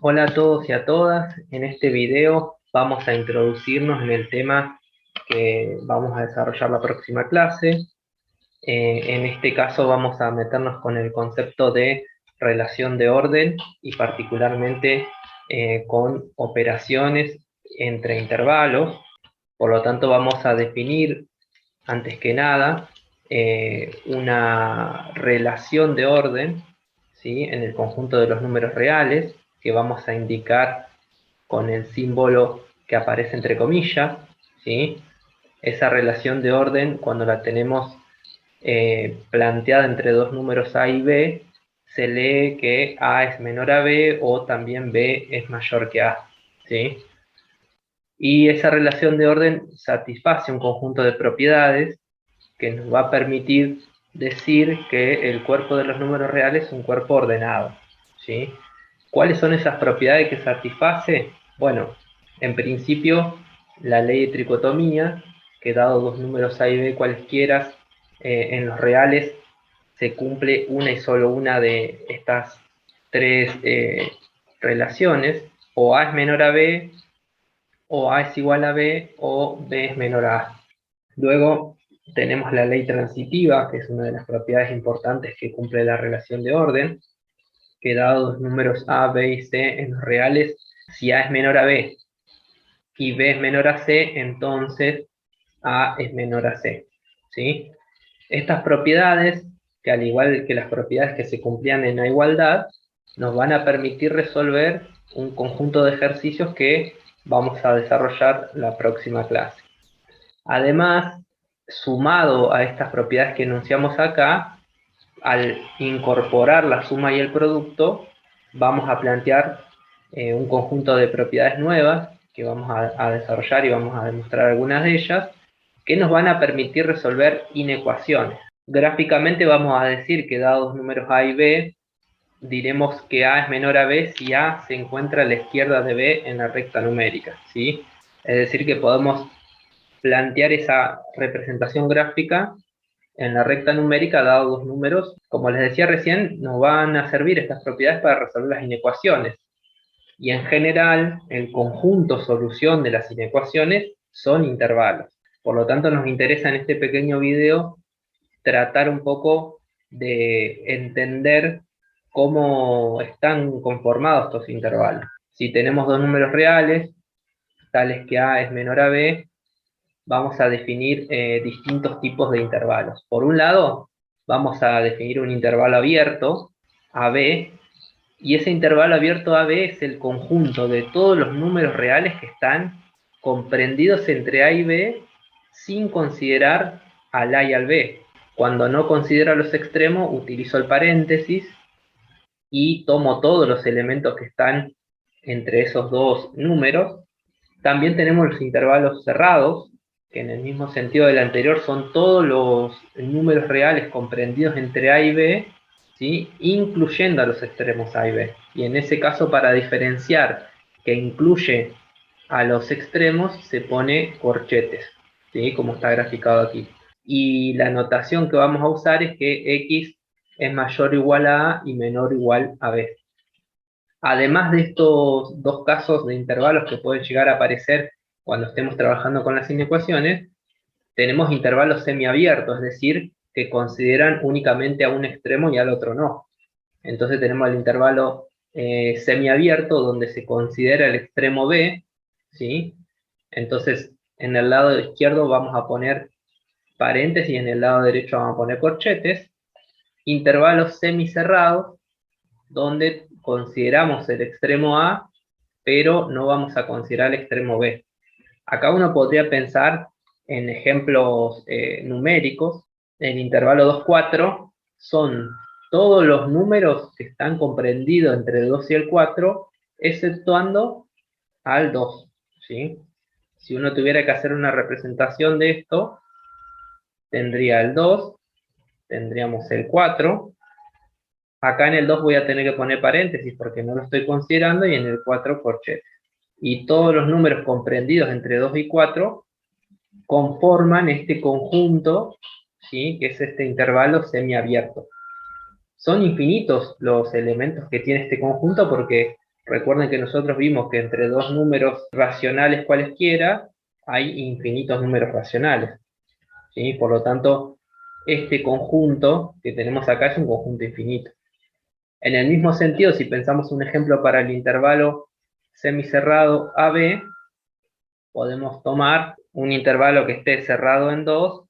Hola a todos y a todas. En este video vamos a introducirnos en el tema que vamos a desarrollar la próxima clase. En este caso vamos a meternos con el concepto de relación de orden y particularmente con operaciones entre intervalos. Por lo tanto vamos a definir antes que nada una relación de orden, ¿sí?, en el conjunto de los números reales, que vamos a indicar con el símbolo que aparece entre comillas, ¿sí? Esa relación de orden, cuando la tenemos planteada entre dos números A y B, se lee que A es menor a B o también B es mayor que A, ¿sí? Y esa relación de orden satisface un conjunto de propiedades que nos va a permitir decir que el cuerpo de los números reales es un cuerpo ordenado, ¿sí? ¿Cuáles son esas propiedades que satisface? Bueno, en principio, la ley de tricotomía, que dado dos números A y B cualesquiera, en los reales se cumple una y solo una de estas tres relaciones: o A es menor a B, o A es igual a B, o B es menor a A. Luego tenemos la ley transitiva, que es una de las propiedades importantes que cumple la relación de orden, que dado los números A, B y C en los reales, si A es menor a B y B es menor a C, entonces A es menor a C, ¿sí? Estas propiedades, que al igual que las propiedades que se cumplían en la igualdad, nos van a permitir resolver un conjunto de ejercicios que vamos a desarrollar la próxima clase. Además, sumado a estas propiedades que enunciamos acá, al incorporar la suma y el producto, vamos a plantear un conjunto de propiedades nuevas que vamos a desarrollar y vamos a demostrar algunas de ellas, que nos van a permitir resolver inecuaciones. Gráficamente vamos a decir que dados números A y B, diremos que A es menor a B si A se encuentra a la izquierda de B en la recta numérica, ¿sí? Es decir, que podemos plantear esa representación gráfica en la recta numérica dado dos números. Como les decía recién, nos van a servir estas propiedades para resolver las inecuaciones. Y en general, el conjunto solución de las inecuaciones son intervalos. Por lo tanto, nos interesa en este pequeño video tratar un poco de entender cómo están conformados estos intervalos. Si tenemos dos números reales, tales que A es menor a B, vamos a definir distintos tipos de intervalos. Por un lado, vamos a definir un intervalo abierto, AB, y ese intervalo abierto AB es el conjunto de todos los números reales que están comprendidos entre A y B sin considerar al A y al B. Cuando no considero los extremos, utilizo el paréntesis y tomo todos los elementos que están entre esos dos números. También tenemos los intervalos cerrados, que en el mismo sentido del anterior son todos los números reales comprendidos entre A y B, ¿sí?, incluyendo a los extremos A y B. Y en ese caso, para diferenciar que incluye a los extremos, se pone corchetes, ¿sí?, como está graficado aquí. Y la notación que vamos a usar es que X es mayor o igual a A y menor o igual a B. Además de estos dos casos de intervalos que pueden llegar a aparecer cuando estemos trabajando con las inecuaciones, tenemos intervalos semiabiertos, es decir, que consideran únicamente a un extremo y al otro no. Entonces tenemos el intervalo semiabierto donde se considera el extremo B, ¿sí? Entonces en el lado izquierdo vamos a poner paréntesis y en el lado derecho vamos a poner corchetes. Intervalos semicerrados donde consideramos el extremo A, pero no vamos a considerar el extremo B. Acá uno podría pensar en ejemplos numéricos. El intervalo 2, 4 son todos los números que están comprendidos entre el 2 y el 4, exceptuando al 2, ¿sí? Si uno tuviera que hacer una representación de esto, tendría el 2, tendríamos el 4. Acá en el 2 voy a tener que poner paréntesis porque no lo estoy considerando, y en el 4 corchetes. Y todos los números comprendidos entre 2 y 4 conforman este conjunto, ¿sí?, que es este intervalo semiabierto. Son infinitos los elementos que tiene este conjunto porque Recuerden que nosotros vimos que entre dos números racionales cualesquiera hay infinitos números racionales, ¿sí? Por lo tanto, este conjunto que tenemos acá es un conjunto infinito. En el mismo sentido, si pensamos un ejemplo para el intervalo semicerrado AB, podemos tomar un intervalo que esté cerrado en 2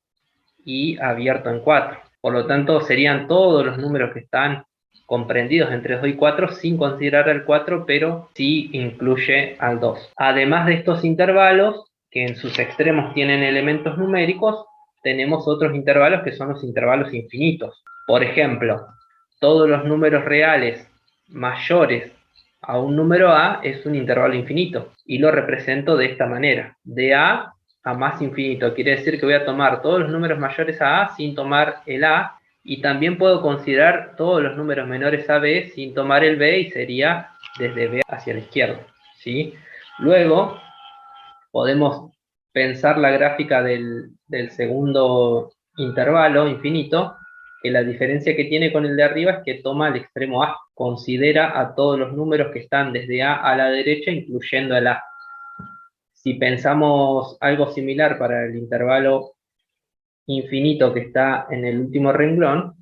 y abierto en 4. Por lo tanto, serían todos los números que están comprendidos entre 2 y 4 sin considerar al 4, pero sí incluye al 2. Además de estos intervalos, que en sus extremos tienen elementos numéricos, tenemos otros intervalos que son los intervalos infinitos. Por ejemplo, todos los números reales mayores a un número A es un intervalo infinito y lo represento de esta manera, de A a más infinito. Quiere decir que voy a tomar todos los números mayores a A sin tomar el A, y también puedo considerar todos los números menores a B sin tomar el B, y sería desde B hacia la izquierda, ¿sí? Luego podemos pensar la gráfica del segundo intervalo infinito, que la diferencia que tiene con el de arriba es que toma el extremo A, considera a todos los números que están desde A a la derecha, incluyendo el A. Si pensamos algo similar para el intervalo infinito que está en el último renglón,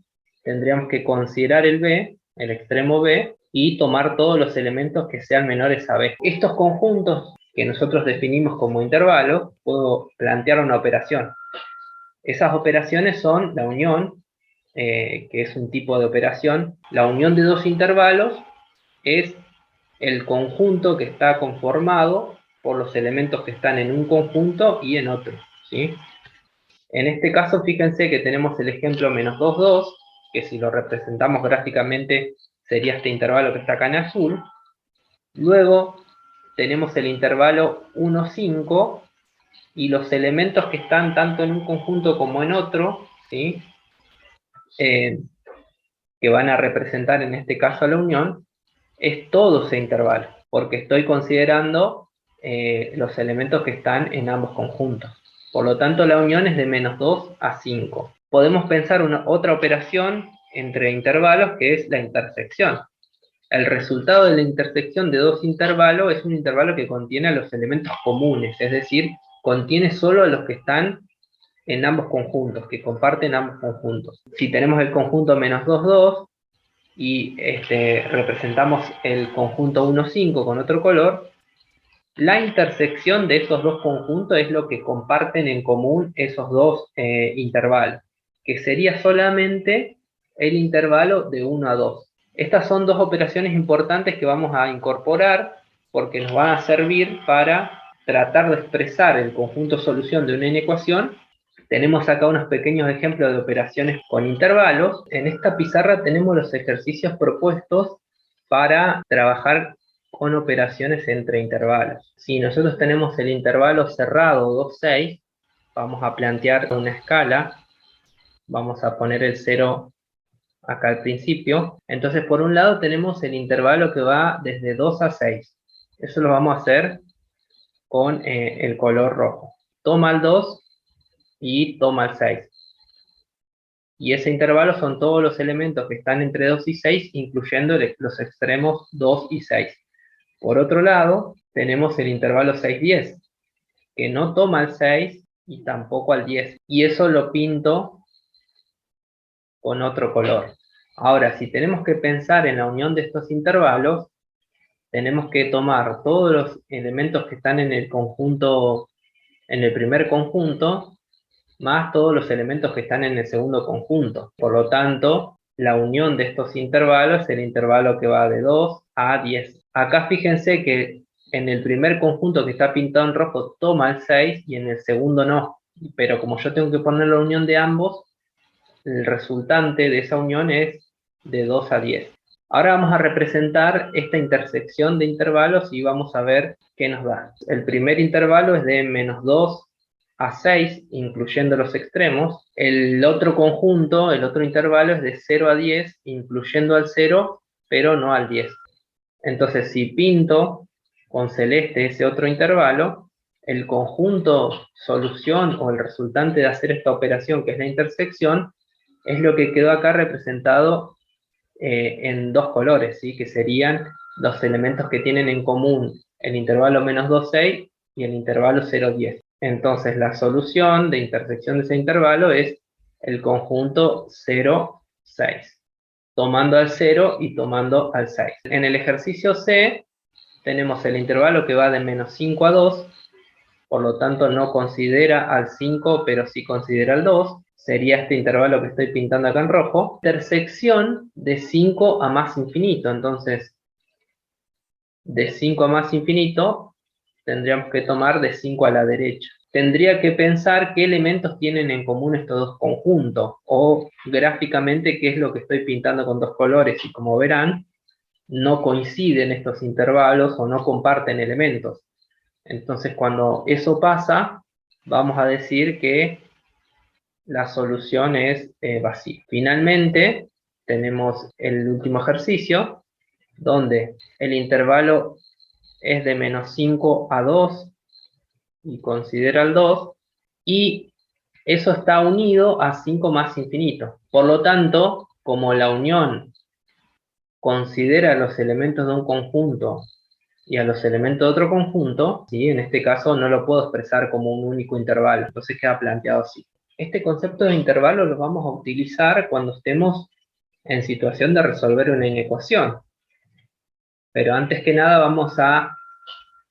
tendríamos que considerar el B, el extremo B, y tomar todos los elementos que sean menores a B. Estos conjuntos que nosotros definimos como intervalos, puedo plantear una operación. Esas operaciones son la unión, que es un tipo de operación. La unión de dos intervalos es el conjunto que está conformado por los elementos que están en un conjunto y en otro, ¿sí? En este caso, fíjense que tenemos el ejemplo menos 2, 2, que si lo representamos gráficamente sería este intervalo que está acá en azul. Luego tenemos el intervalo 1, 5, y los elementos que están tanto en un conjunto como en otro, ¿sí? Que van a representar en este caso a la unión, es todo ese intervalo, porque estoy considerando los elementos que están en ambos conjuntos. Por lo tanto, la unión es de menos 2 a 5. Podemos pensar otra operación entre intervalos, que es la intersección. El resultado de la intersección de dos intervalos es un intervalo que contiene a los elementos comunes, es decir, contiene solo a los que están en ambos conjuntos, que comparten ambos conjuntos. Si tenemos el conjunto menos 2, 2, y representamos el conjunto 1, 5 con otro color, la intersección de esos dos conjuntos es lo que comparten en común esos dos intervalos, que sería solamente el intervalo de 1 a 2. Estas son dos operaciones importantes que vamos a incorporar porque nos van a servir para tratar de expresar el conjunto solución de una inecuación. Tenemos acá unos pequeños ejemplos de operaciones con intervalos. En esta pizarra tenemos los ejercicios propuestos para trabajar con operaciones entre intervalos. Si nosotros tenemos el intervalo cerrado 2, 6, vamos a plantear una escala. Vamos a poner el 0 acá al principio. Entonces, por un lado tenemos el intervalo que va desde 2 a 6. Eso lo vamos a hacer con el color rojo. Toma el 2 y toma el 6. Y ese intervalo son todos los elementos que están entre 2 y 6, incluyendo los extremos 2 y 6. Por otro lado, tenemos el intervalo 6, 10, que no toma el 6 y tampoco al 10. Y eso lo pinto con otro color. Ahora, si tenemos que pensar en la unión de estos intervalos, tenemos que tomar todos los elementos que están en el conjunto, en el primer conjunto, más todos los elementos que están en el segundo conjunto. Por lo tanto, la unión de estos intervalos es el intervalo que va de 2 a 10. Acá fíjense que en el primer conjunto que está pintado en rojo toma el 6 y en el segundo no. Pero como yo tengo que poner la unión de ambos, el resultante de esa unión es de 2 a 10. Ahora vamos a representar esta intersección de intervalos y vamos a ver qué nos da. El primer intervalo es de menos 2 a 6, incluyendo los extremos. El otro conjunto, el otro intervalo es de 0 a 10, incluyendo al 0, pero no al 10. Entonces, si pinto con celeste ese otro intervalo, el conjunto solución o el resultante de hacer esta operación, que es la intersección, es lo que quedó acá representado en dos colores, ¿sí? Que serían los elementos que tienen en común el intervalo -2, 6 y el intervalo 0, 10. Entonces la solución de intersección de ese intervalo es el conjunto 0, 6, tomando al 0 y tomando al 6. En el ejercicio C tenemos el intervalo que va de -5 a 2, por lo tanto no considera al 5, pero sí considera al 2. Sería este intervalo que estoy pintando acá en rojo. Intersección de 5 a más infinito. Entonces, de 5 a más infinito, tendríamos que tomar de 5 a la derecha. Tendría que pensar qué elementos tienen en común estos dos conjuntos, o gráficamente qué es lo que estoy pintando con dos colores, y como verán, no coinciden estos intervalos o no comparten elementos. Entonces, cuando eso pasa, vamos a decir que la solución es vacía. Finalmente, tenemos el último ejercicio, donde el intervalo es de -5 a 2 y considera el 2, y eso está unido a 5 más infinito. Por lo tanto, como la unión considera los elementos de un conjunto y a los elementos de otro conjunto, ¿sí? En este caso no lo puedo expresar como un único intervalo, entonces queda planteado así. Este concepto de intervalo lo vamos a utilizar cuando estemos en situación de resolver una inecuación. Pero antes que nada vamos a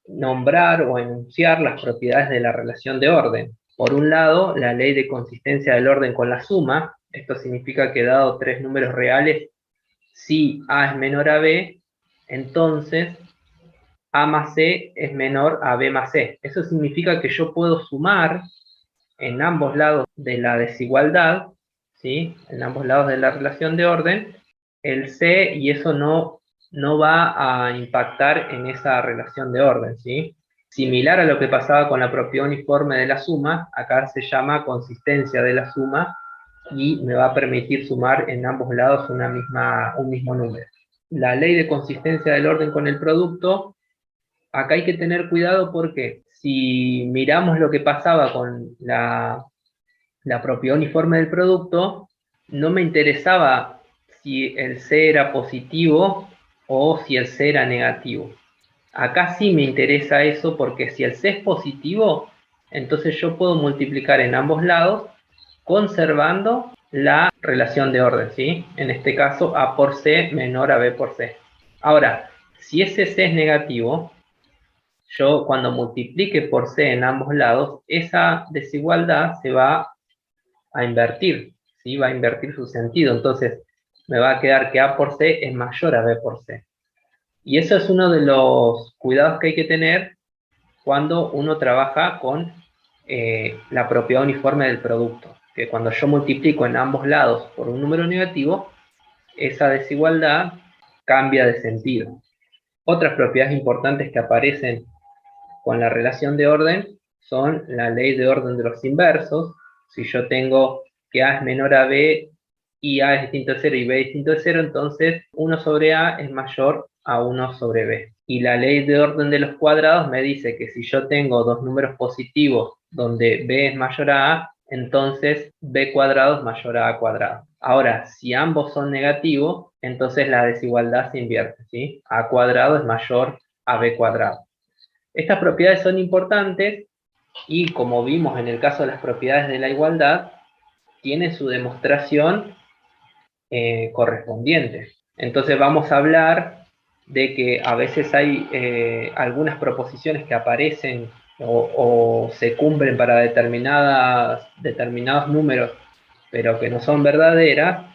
nombrar o enunciar las propiedades de la relación de orden. Por un lado, la ley de consistencia del orden con la suma. Esto significa que dado tres números reales, si A es menor a B, entonces A más C es menor a B más C. Eso significa que yo puedo sumar en ambos lados de la desigualdad, ¿sí? En ambos lados de la relación de orden, el C, y eso no va a impactar en esa relación de orden, ¿sí? Similar a lo que pasaba con la propiedad uniforme de la suma, acá se llama consistencia de la suma, y me va a permitir sumar en ambos lados un mismo número. La ley de consistencia del orden con el producto, acá hay que tener cuidado porque si miramos lo que pasaba con la propiedad uniforme del producto, no me interesaba si el C era positivo o si el C era negativo. Acá sí me interesa eso porque si el C es positivo, entonces yo puedo multiplicar en ambos lados conservando la relación de orden, ¿sí? En este caso, A por C menor a B por C. Ahora, si ese C es negativo, yo cuando multiplique por C en ambos lados, esa desigualdad se va a invertir, ¿sí? Va a invertir su sentido. Entonces, me va a quedar que A por C es mayor a B por C. Y eso es uno de los cuidados que hay que tener cuando uno trabaja con la propiedad uniforme del producto. Que cuando yo multiplico en ambos lados por un número negativo, esa desigualdad cambia de sentido. Otras propiedades importantes que aparecen con la relación de orden son la ley de orden de los inversos. Si yo tengo que A es menor a B y A es distinto de 0 y B es distinto de 0, entonces 1 sobre A es mayor a 1 sobre B. Y la ley de orden de los cuadrados me dice que si yo tengo dos números positivos donde B es mayor a A, entonces B cuadrado es mayor a A cuadrado. Ahora, si ambos son negativos, entonces la desigualdad se invierte, ¿sí? A cuadrado es mayor a B cuadrado. Estas propiedades son importantes y, como vimos en el caso de las propiedades de la igualdad, tienen su demostración correspondiente. Entonces vamos a hablar de que a veces hay algunas proposiciones que aparecen o se cumplen para determinados números, pero que no son verdaderas,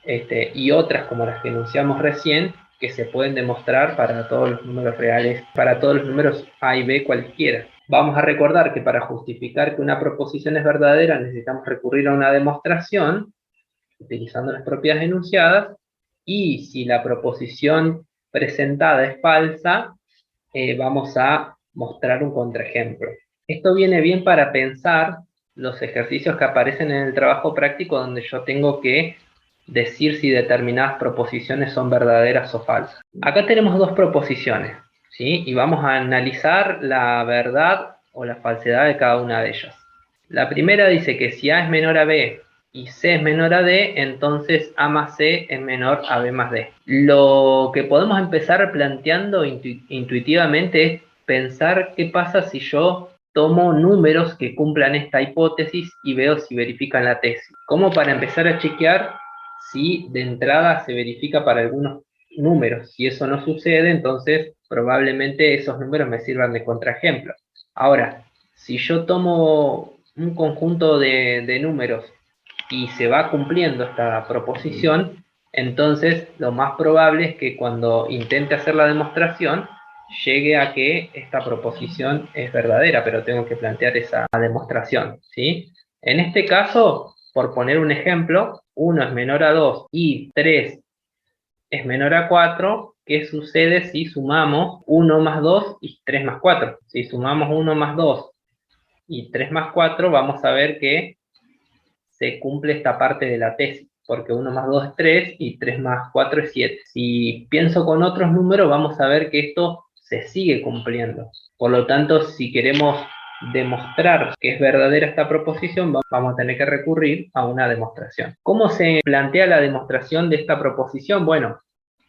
y otras como las que enunciamos recién, que se pueden demostrar para todos los números reales, para todos los números A y B cualquiera. Vamos a recordar que para justificar que una proposición es verdadera necesitamos recurrir a una demostración utilizando las propiedades enunciadas, y si la proposición presentada es falsa, vamos a mostrar un contraejemplo. Esto viene bien para pensar los ejercicios que aparecen en el trabajo práctico donde yo tengo que decir si determinadas proposiciones son verdaderas o falsas. Acá tenemos dos proposiciones, ¿sí? Y vamos a analizar la verdad o la falsedad de cada una de ellas. La primera dice que si A es menor a B y C es menor a D, entonces A más C es menor a B más D. Lo que podemos empezar planteando intuitivamente es pensar qué pasa si yo tomo números que cumplan esta hipótesis y veo si verifican la tesis. Como para empezar a chequear si de entrada se verifica para algunos números. Si eso no sucede, entonces probablemente esos números me sirvan de contraejemplo. Ahora, si yo tomo un conjunto de números y se va cumpliendo esta proposición, entonces lo más probable es que cuando intente hacer la demostración llegue a que esta proposición es verdadera, pero tengo que plantear esa demostración, ¿sí? En este caso, por poner un ejemplo, 1 es menor a 2 y 3 es menor a 4. ¿Qué sucede si sumamos 1 más 2 y 3 más 4? Si sumamos 1 más 2 y 3 más 4, vamos a ver que se cumple esta parte de la tesis, porque 1 más 2 es 3 y 3 más 4 es 7. Si pienso con otros números, vamos a ver que esto se sigue cumpliendo. Por lo tanto, si queremos demostrar que es verdadera esta proposición, vamos a tener que recurrir a una demostración. ¿Cómo se plantea la demostración de esta proposición? Bueno,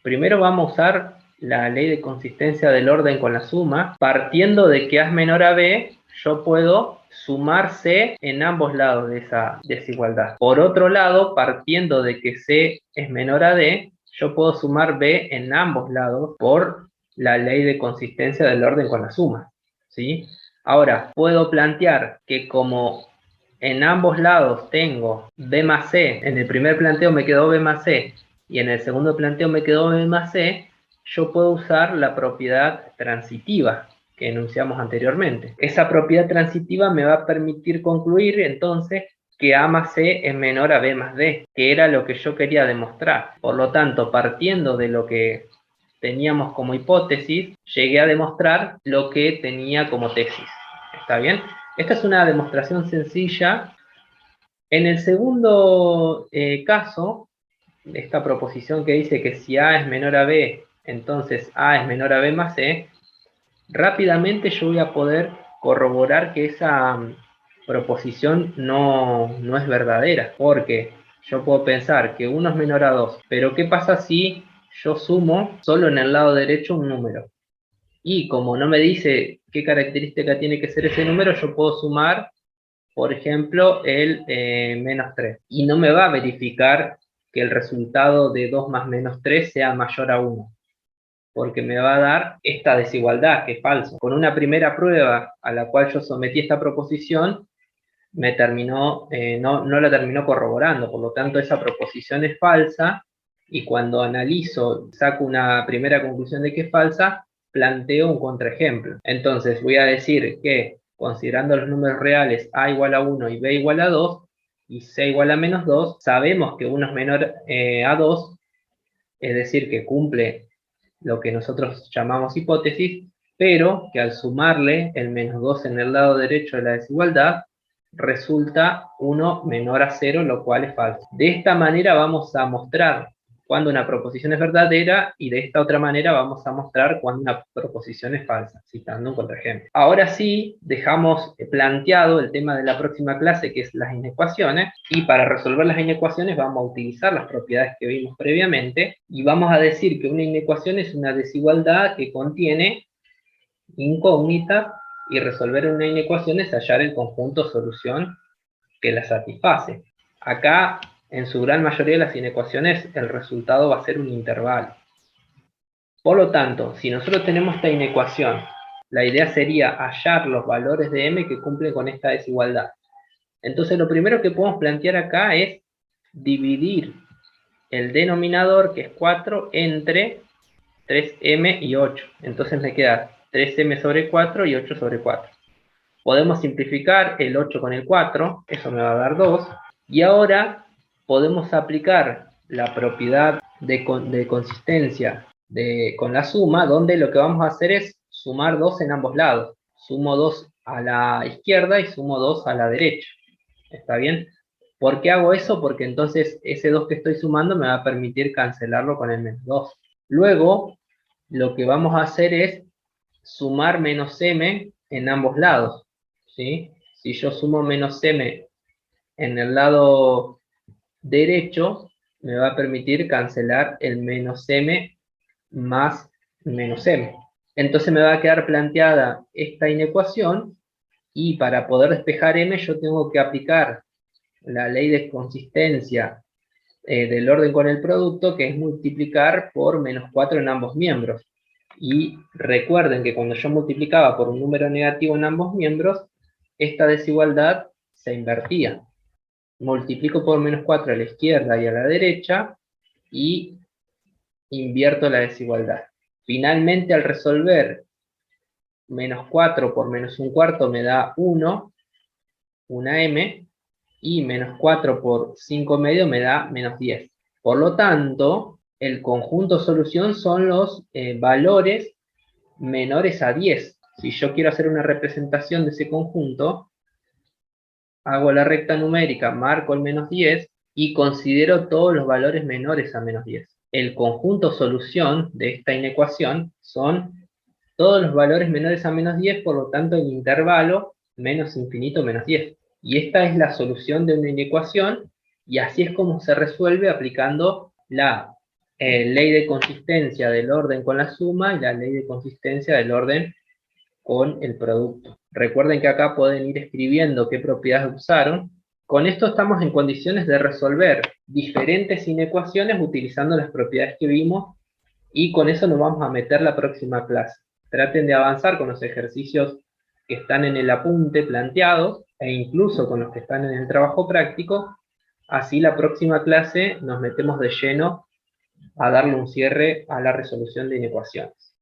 primero vamos a usar la ley de consistencia del orden con la suma. Partiendo de que A es menor a B, yo puedo sumar C en ambos lados de esa desigualdad. Por otro lado, partiendo de que C es menor a D, yo puedo sumar B en ambos lados por la ley de consistencia del orden con la suma, ¿sí? Ahora, puedo plantear que como en ambos lados tengo B más C, en el primer planteo me quedó B más C, y en el segundo planteo me quedó B más C, yo puedo usar la propiedad transitiva que enunciamos anteriormente. Esa propiedad transitiva me va a permitir concluir entonces que A más C es menor a B más D, que era lo que yo quería demostrar. Por lo tanto, partiendo de lo que teníamos como hipótesis, llegué a demostrar lo que tenía como tesis. ¿Está bien? Esta es una demostración sencilla. En el segundo caso, esta proposición que dice que si A es menor a B, entonces A es menor a B más C, rápidamente yo voy a poder corroborar que esa proposición no es verdadera, porque yo puedo pensar que 1 es menor a 2, pero ¿qué pasa si yo sumo solo en el lado derecho un número? Y como no me dice qué característica tiene que ser ese número, yo puedo sumar, por ejemplo, el menos 3. Y no me va a verificar que el resultado de 2 más menos 3 sea mayor a 1, porque me va a dar esta desigualdad, que es falso. Con una primera prueba a la cual yo sometí esta proposición, me terminó, no la terminó corroborando, por lo tanto esa proposición es falsa, y cuando analizo, saco una primera conclusión de que es falsa, planteo un contraejemplo. Entonces voy a decir que, considerando los números reales A igual a 1 y B igual a 2, y C igual a menos 2, sabemos que 1 es menor a 2, es decir, que cumple lo que nosotros llamamos hipótesis, pero que al sumarle el menos 2 en el lado derecho de la desigualdad, resulta 1 menor a 0, lo cual es falso. De esta manera vamos a mostrar cuando una proposición es verdadera, y de esta otra manera vamos a mostrar cuando una proposición es falsa, citando un contraejemplo. Ahora sí, dejamos planteado el tema de la próxima clase, que es las inecuaciones, y para resolver las inecuaciones vamos a utilizar las propiedades que vimos previamente, y vamos a decir que una inecuación es una desigualdad que contiene incógnitas, y resolver una inecuación es hallar el conjunto solución que la satisface. Acá, en su gran mayoría de las inecuaciones, el resultado va a ser un intervalo. Por lo tanto, si nosotros tenemos esta inecuación, la idea sería hallar los valores de m que cumplen con esta desigualdad. Entonces, lo primero que podemos plantear acá es dividir el denominador, que es 4, entre 3m y 8. Entonces me queda 3m sobre 4 y 8 sobre 4. Podemos simplificar el 8 con el 4, eso me va a dar 2. Y ahora podemos aplicar la propiedad de consistencia con la suma, donde lo que vamos a hacer es sumar 2 en ambos lados. Sumo 2 a la izquierda y sumo 2 a la derecha. ¿Está bien? ¿Por qué hago eso? Porque entonces ese 2 que estoy sumando me va a permitir cancelarlo con el menos 2. Luego, lo que vamos a hacer es sumar menos m en ambos lados, ¿sí? Si yo sumo menos m en el lado derecho me va a permitir cancelar el menos m más menos m. Entonces me va a quedar planteada esta inecuación y para poder despejar m yo tengo que aplicar la ley de consistencia del orden con el producto, que es multiplicar por menos 4 en ambos miembros. Y recuerden que cuando yo multiplicaba por un número negativo en ambos miembros, esta desigualdad se invertía. Multiplico por menos 4 a la izquierda y a la derecha y invierto la desigualdad. Finalmente, al resolver menos 4 por menos un cuarto me da 1, una m, y menos 4 por 5 medio me da menos 10. Por lo tanto, el conjunto solución son los valores menores a 10. Si yo quiero hacer una representación de ese conjunto, hago la recta numérica, marco el menos 10 y considero todos los valores menores a menos 10. El conjunto solución de esta inecuación son todos los valores menores a menos 10, por lo tanto el intervalo menos infinito menos 10. Y esta es la solución de una inecuación, y así es como se resuelve aplicando la ley de consistencia del orden con la suma y la ley de consistencia del orden con el producto. Recuerden que acá pueden ir escribiendo qué propiedades usaron. Con esto estamos en condiciones de resolver diferentes inecuaciones utilizando las propiedades que vimos, y con eso nos vamos a meter la próxima clase. Traten de avanzar con los ejercicios que están en el apunte planteados e incluso con los que están en el trabajo práctico. Así la próxima clase nos metemos de lleno a darle un cierre a la resolución de inecuaciones.